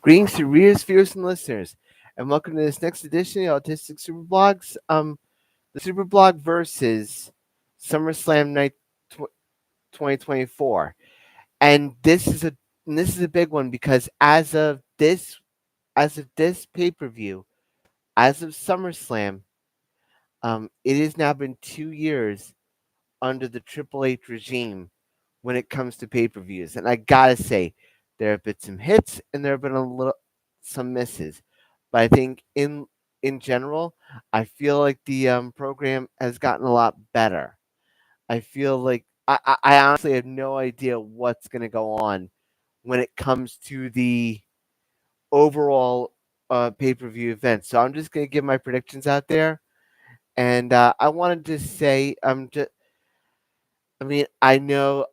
Greetings to readers, viewers, and listeners, and welcome to this next edition of Autistic Superblogs. The Superblog versus SummerSlam Night 2024, and this is a big one because as of this pay per view, as of SummerSlam, it has now been 2 years under the Triple H regime when it comes to pay per views, and I gotta say, there have been some hits and there have been some misses, but I think in general, I feel like the program has gotten a lot better. I feel like I honestly have no idea what's gonna go on when it comes to the overall pay per view event. So I'm just gonna give my predictions out there, and I wanted to say I mean, I know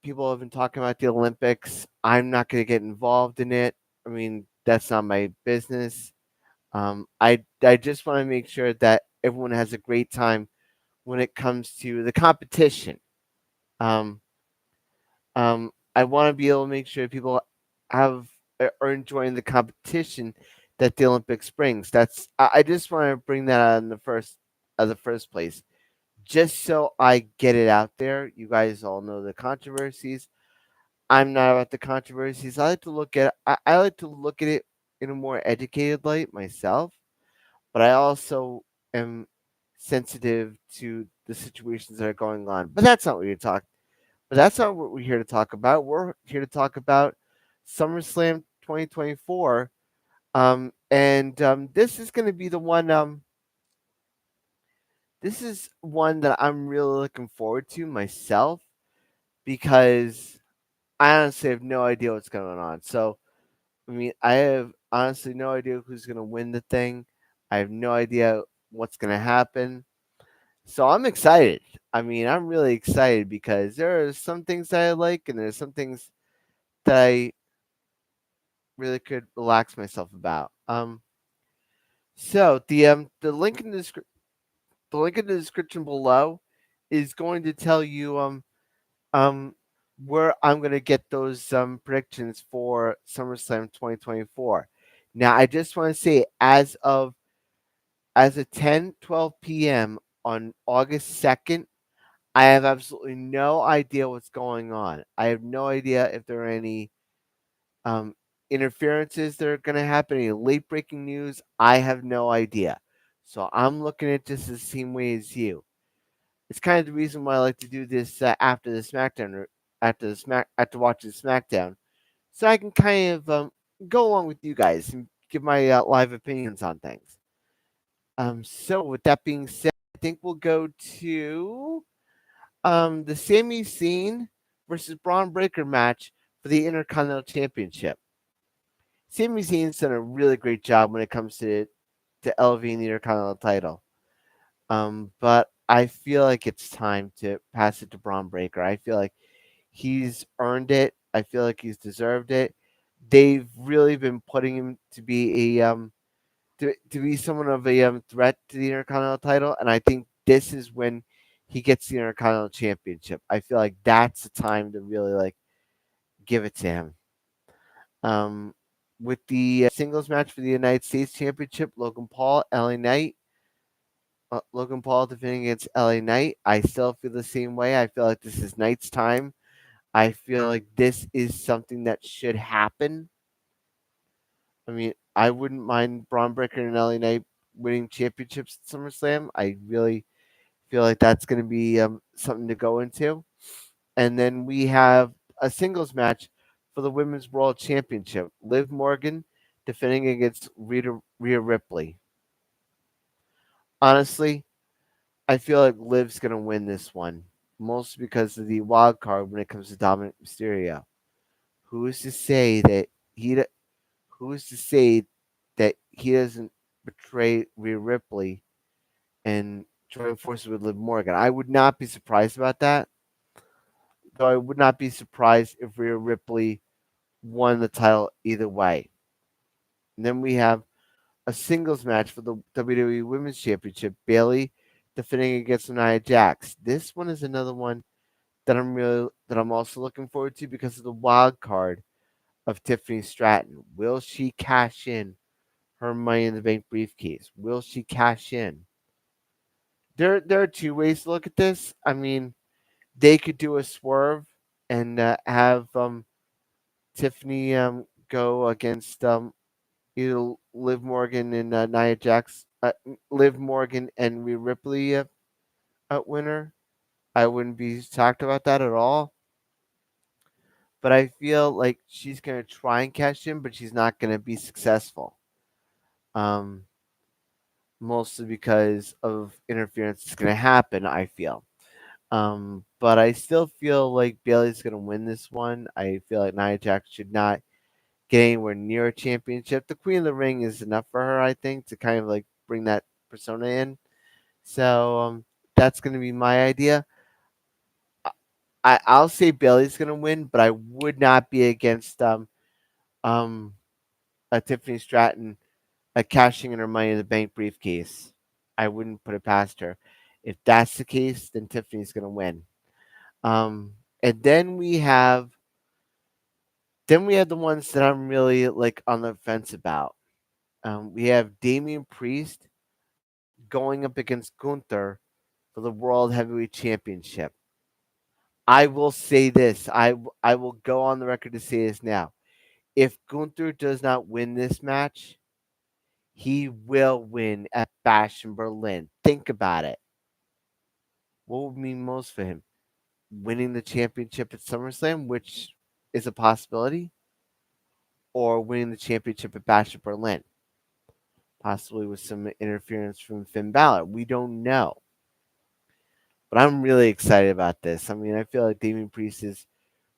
people have been talking about the Olympics. I'm not going to get involved in it. I mean, that's not my business. I just want to make sure that everyone has a great time when it comes to the competition. Um, I want to be able to make sure people have are enjoying the competition that the Olympics brings. I just want to bring that out in the first place, just so I get it out there. You guys all know the controversies. I'm not about the controversies. I like to look at it in a more educated light myself, but I also am sensitive to the situations that are going on. But that's not what we're here to talk about. We're here to talk about SummerSlam 2024. And this is going to be the one. This is one that I'm really looking forward to myself because I honestly have no idea what's going on. So, I mean, I have honestly no idea who's going to win the thing. I have no idea what's going to happen. So, I'm excited. I mean, I'm really excited because there are some things that I like and there's some things that I really could relax myself about. So the link in the description below is going to tell you um, where I'm going to get those predictions for SummerSlam 2024. Now, I just want to say, as of 10:12 p.m. on August 2nd, I have absolutely no idea what's going on. I have no idea if there are any um, interferences that are going to happen, any late breaking news. I have no idea. So I'm looking at this the same way as you. It's kind of the reason why I like to do this after the SmackDown, or after watching SmackDown, so I can kind of go along with you guys and give my live opinions on things. So with that being said, I think we'll go to the Sami Zayn versus Braun Breaker match for the Intercontinental Championship. Sami Zayn's done a really great job when it comes to elevating the Intercontinental title. But I feel like it's time to pass it to Braun Breaker. I feel like he's earned it. I feel like he's deserved it. They've really been putting him to be a to be someone of a threat to the Intercontinental title, and I think this is when he gets the Intercontinental Championship. I feel like that's the time to really like give it to him. Um, with the singles match for the United States Championship, Logan Paul defending against LA Knight. I still feel the same way. I feel like this is Knight's time. I feel like this is something that should happen. I mean, I wouldn't mind Braun Breaker and LA Knight winning championships at SummerSlam. I really feel like that's going to be something to go into. And then we have a singles match for the Women's World Championship. Liv Morgan defending against Rhea Ripley. Honestly, I feel like Liv's going to win this one, mostly because of the wild card when it comes to Dominic Mysterio. Who is to say that he? Who is to say that he doesn't betray Rhea Ripley and join forces with Liv Morgan? I would not be surprised about that. Though I would not be surprised if Rhea Ripley won the title either way. And then we have a singles match for the WWE Women's Championship. Bayley defending against Nia Jax. This one is another one that I'm also looking forward to because of the wild card of Tiffany Stratton? Will she cash in her Money in the Bank briefcase? Will she cash in? There are two ways to look at this. I mean, they could do a swerve and have Tiffany go against either Liv Morgan and Nia Jax, Liv Morgan and Rhea Ripley winner. I wouldn't be shocked about that at all. But I feel like she's gonna try and cash in, but she's not gonna be successful. Um, Mostly because of interference that's gonna happen. I feel. But I still feel like Bailey's gonna win this one. I feel like Nia Jax should not get anywhere near a championship. The Queen of the Ring is enough for her, I think, to kind of like bring that persona in. So that's gonna be my idea. I'll say Bailey's gonna win, but I would not be against um Tiffany Stratton cashing in her Money in the Bank briefcase. I wouldn't put it past her. If that's the case, then Tiffany's gonna win. And then we have the ones that I'm really like on the fence about. We have Damian Priest going up against Gunther for the World Heavyweight Championship. I will say this. I will go on the record to say this now. If Gunther does not win this match, he will win at Bash in Berlin. Think about it. What would mean most for him? Winning the championship at SummerSlam, which is a possibility, or winning the championship at Bash in Berlin, possibly with some interference from Finn Balor. We don't know. But I'm really excited about this. I mean, I feel like Damian Priest is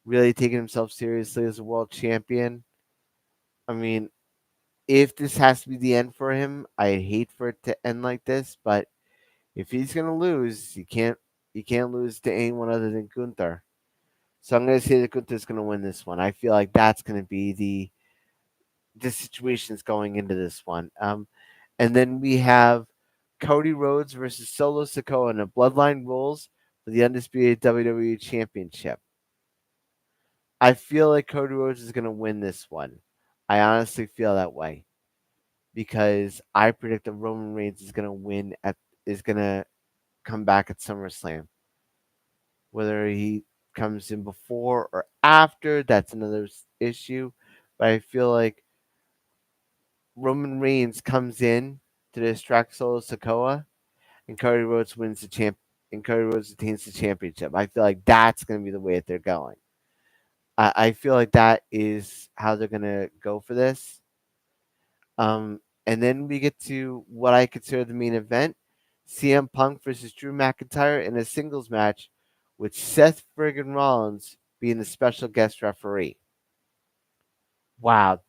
really taking himself seriously as a world champion. I mean, if this has to be the end for him, I'd hate for it to end like this. But if he's gonna lose, you can't lose to anyone other than Gunther. So I'm gonna say that Gunther's gonna win this one. I feel like that's gonna be the situations going into this one. And then we have Cody Rhodes versus Solo Sikoa in a Bloodline Rules for the undisputed WWE Championship. I feel like Cody Rhodes is gonna win this one. I honestly feel that way because I predict that Roman Reigns is gonna come back at SummerSlam. Whether he comes in before or after, that's another issue. But I feel like Roman Reigns comes in to distract Solo Sikoa, and Cody Rhodes wins the champ, and Cody Rhodes retains the championship. I feel like that's going to be the way that they're going. I feel like that is how they're going to go for this. And then we get to what I consider the main event: CM Punk versus Drew McIntyre in a singles match, with Seth friggin' Rollins being the special guest referee. Wow,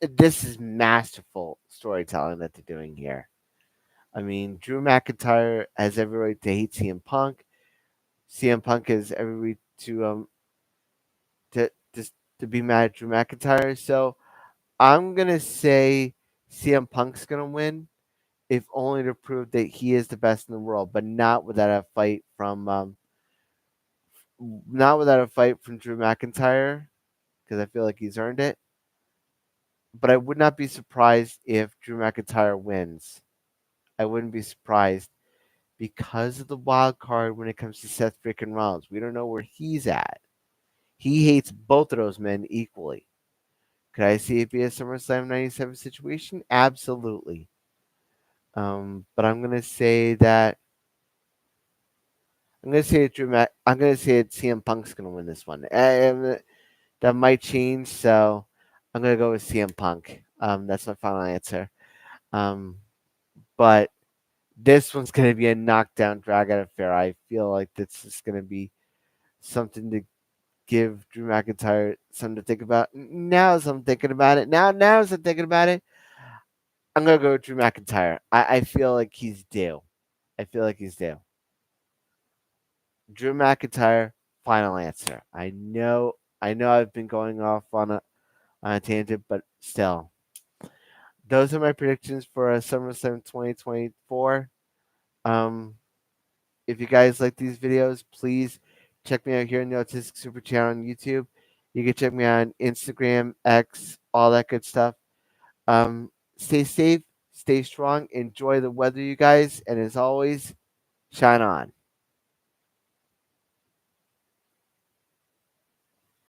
this is masterful storytelling that they're doing here. I mean, Drew McIntyre has every right to hate CM Punk. CM Punk has every right to just to be mad at Drew McIntyre. So I'm gonna say CM Punk's gonna win, if only to prove that he is the best in the world, but not without a fight from Drew McIntyre, because I feel like he's earned it. But I would not be surprised if Drew McIntyre wins. I wouldn't be surprised because of the wild card when it comes to Seth freaking Rollins. We don't know where he's at. He hates both of those men equally. Could I see it be a SummerSlam 97 situation? Absolutely. But I'm gonna say that CM Punk's gonna win this one. And that might change, so I'm gonna go with CM Punk. That's my final answer. Um, but this one's gonna be a knockdown, drag out affair. I feel like this is gonna be something to give Drew McIntyre something to think about. Now as I'm thinking about it, now as I'm thinking about it, I'm gonna go with Drew McIntyre. I feel like he's due. I feel like he's due. Drew McIntyre, final answer. I know I've been going off on a tangent, but still. Those are my predictions for SummerSlam 2024. Um, if you guys like these videos, please check me out here in the Autistic Super Channel on YouTube. You can check me on Instagram, X, all that good stuff. Stay safe, stay strong, enjoy the weather, you guys, and as always, shine on.